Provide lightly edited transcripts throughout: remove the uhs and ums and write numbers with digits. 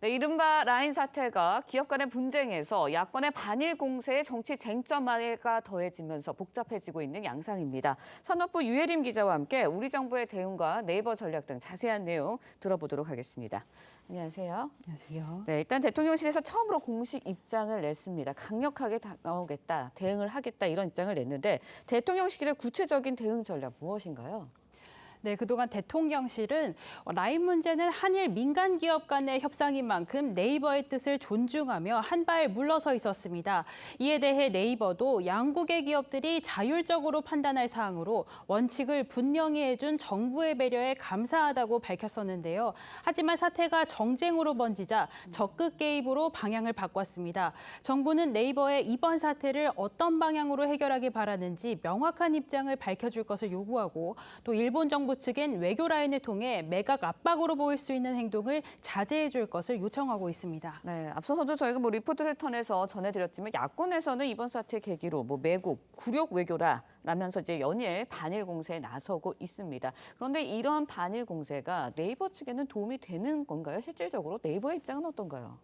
네, 이른바 라인 사태가 기업 간의 분쟁에서 야권의 반일 공세에 정치 쟁점화가 더해지면서 복잡해지고 있는 양상입니다. 산업부 유혜림 기자와 함께 우리 정부의 대응과 네이버 전략 등 자세한 내용 들어보도록 하겠습니다. 안녕하세요. 안녕하세요. 네, 일단 대통령실에서 처음으로 공식 입장을 냈습니다. 강력하게 나오겠다, 대응을 하겠다 이런 입장을 냈는데 대통령실의 구체적인 대응 전략 무엇인가요? 네, 그동안 대통령실은 라인 문제는 한일 민간 기업 간의 협상인 만큼 네이버의 뜻을 존중하며 한 발 물러서 있었습니다. 이에 대해 네이버도 양국의 기업들이 자율적으로 판단할 사항으로 원칙을 분명히 해준 정부의 배려에 감사하다고 밝혔었는데요. 하지만 사태가 정쟁으로 번지자 적극 개입으로 방향을 바꿨습니다. 정부는 네이버의 이번 사태를 어떤 방향으로 해결하길 바라는지 명확한 입장을 밝혀줄 것을 요구하고 또 일본 정부 측엔 외교 라인을 통해 매각 압박으로 보일 수 있는 행동을 자제해 줄 것을 요청하고 있습니다. 네, 앞서서도 저희가 리포트를 통해서 전해드렸지만 야권에서는 이번 사태 계기로 매국, 굴욕 외교라면서 이제 연일 반일 공세에 나서고 있습니다. 그런데 이런 반일 공세가 네이버 측에는 도움이 되는 건가요? 실질적으로 네이버의 입장은 어떤가요?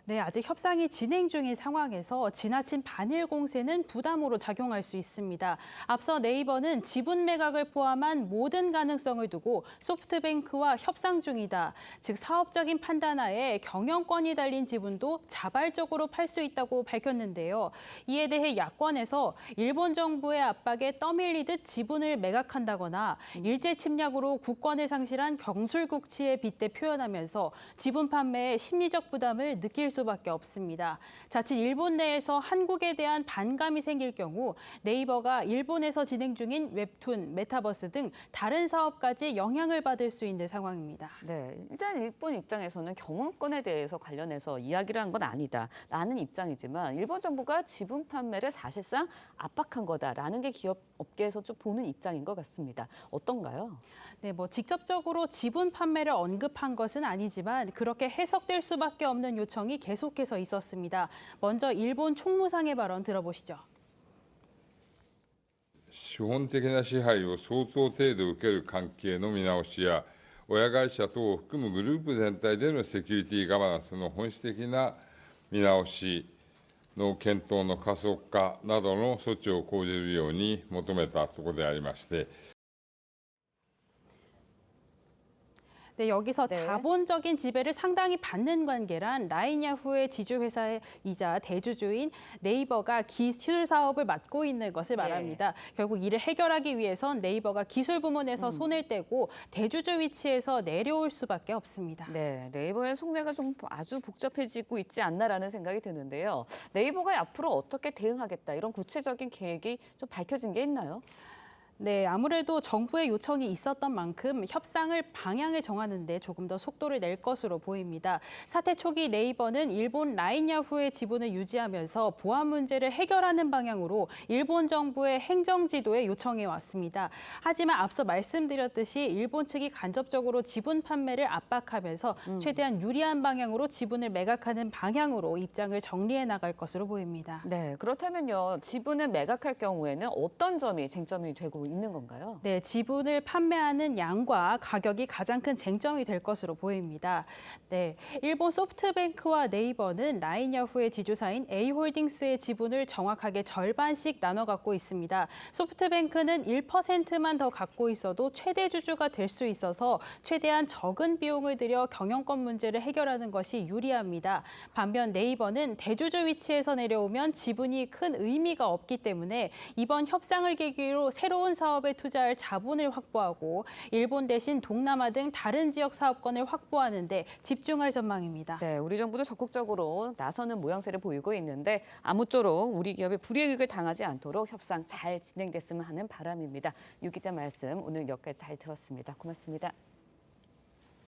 네, 아직 협상이 진행 중인 상황에서 지나친 반일 공세는 부담으로 작용할 수 있습니다. 앞서 네이버는 지분 매각을 포함한 모든 가능성을 두고 소프트뱅크와 협상 중이다. 즉 사업적인 판단하에 경영권이 달린 지분도 자발적으로 팔 수 있다고 밝혔는데요. 이에 대해 야권에서 일본 정부의 압박에 떠밀리듯 지분을 매각한다거나 일제 침략으로 국권을 상실한 경술국치에 빗대 표현하면서 지분 판매에 심리적 부담을 느낄 수밖에 없습니다. 자칫 일본 내에서 한국에 대한 반감이 생길 경우 네이버가 일본에서 진행 중인 웹툰, 메타버스 등 다른 사업까지 영향을 받을 수 있는 상황입니다. 네, 일단 일본 입장에서는 경영권에 대해서 관련해서 이야기를 한 건 아니다라는 입장이지만 일본 정부가 지분 판매를 사실상 압박한 거다라는 게 기업 업계에서 좀 보는 입장인 것 같습니다. 어떤가요? 네, 직접적으로 지분 판매를 언급한 것은 아니지만 그렇게 해석될 수밖에 없는 요청이 계속해서 있었습니다. 먼저 일본 총무상의 발언 들어보시죠. 資本的な支配を相当程度受ける関係の見直しや、親会社等を含むグループ全体でのセキュリティガバナンスの本質的な見直しの検討の加速化などの措置を講じるように求めたところでありまして、 네, 여기서 네. 자본적인 지배를 상당히 받는 관계란 라인 야후의 지주회사이자 대주주인 네이버가 기술 사업을 맡고 있는 것을 말합니다. 결국 이를 해결하기 위해선 네이버가 기술 부문에서 손을 떼고 대주주 위치에서 내려올 수밖에 없습니다. 네, 네이버의 속내가 좀 아주 복잡해지고 있지 않나라는 생각이 드는데요. 네이버가 앞으로 어떻게 대응하겠다 이런 구체적인 계획이 좀 밝혀진 게 있나요? 네, 아무래도 정부의 요청이 있었던 만큼 협상을 방향을 정하는 데 조금 더 속도를 낼 것으로 보입니다. 사태 초기 네이버는 일본 라인 야후의 지분을 유지하면서 보안 문제를 해결하는 방향으로 일본 정부의 행정 지도에 요청해 왔습니다. 하지만 앞서 말씀드렸듯이 일본 측이 간접적으로 지분 판매를 압박하면서 최대한 유리한 방향으로 지분을 매각하는 방향으로 입장을 정리해 나갈 것으로 보입니다. 네, 그렇다면요. 지분을 매각할 경우에는 어떤 점이 쟁점이 되고 있는 건가요? 네, 지분을 판매하는 양과 가격이 가장 큰 쟁점이 될 것으로 보입니다. 네, 일본 소프트뱅크와 네이버는 라인 야후의 지주사인 A홀딩스의 지분을 정확하게 절반씩 나눠 갖고 있습니다. 소프트뱅크는 1%만 더 갖고 있어도 최대 주주가 될 수 있어서 최대한 적은 비용을 들여 경영권 문제를 해결하는 것이 유리합니다. 반면 네이버는 대주주 위치에서 내려오면 지분이 큰 의미가 없기 때문에 이번 협상을 계기로 새로운 사업에 투자할 자본을 확보하고 일본 대신 동남아 등 다른 지역 사업권을 확보하는 데 집중할 전망입니다. 네, 우리 정부도 적극적으로 나서는 모양새를 보이고 있는데 아무쪼록 우리 기업이 불이익을 당하지 않도록 협상 잘 진행됐으면 하는 바람입니다. 유 기자 말씀 오늘 여기까지 잘 들었습니다. 고맙습니다.